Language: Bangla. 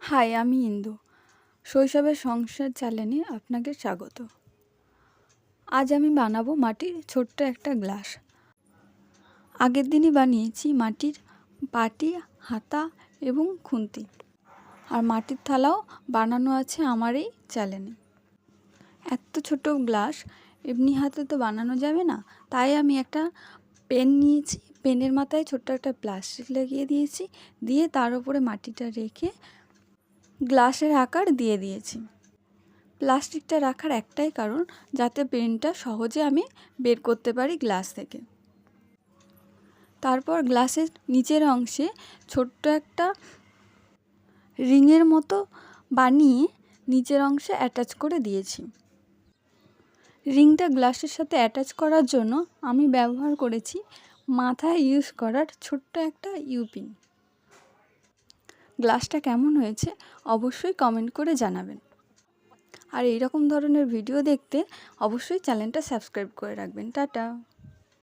হাই, আমি ইন্দু। শৈশবের সংসার চ্যানেলে আপনাকে স্বাগত। আজ আমি বানাবো মাটির ছোট্ট একটা গ্লাস। আগের দিনই বানিয়েছি মাটির বাটি, হাতা এবং খুন্তি। আর মাটির থালাও বানানো আছে আমার এই চ্যানেলে। এত ছোট গ্লাস এমনি হাতে তো বানানো যাবে না, তাই আমি একটা পেন নিয়েছি। পেনের মাথায় ছোট্ট একটা প্লাস্টিক লাগিয়ে দিয়েছি, দিয়ে তার উপরে মাটিটা রেখে গ্লাসের আকার দিয়ে দিয়েছি। প্লাস্টিকটা রাখার একটাই কারণ, যাতে পেনটা সহজে আমি বের করতে পারি গ্লাস থেকে। তারপর গ্লাসের নিচের অংশে ছোট্ট একটা রিংয়ের মতো বানিয়ে নিচের অংশে অ্যাটাচ করে দিয়েছি। রিংটা গ্লাসের সাথে অ্যাটাচ করার জন্য আমি ব্যবহার করেছি মাথায় ইউজ করার ছোট্ট একটা ইউপিন। গ্লাসটা কেমন হয়েছে অবশ্যই কমেন্ট করে জানাবেন। আর এইরকম ধরনের ভিডিও দেখতে অবশ্যই চ্যানেলটা সাবস্ক্রাইব করে রাখবেন। টাটা।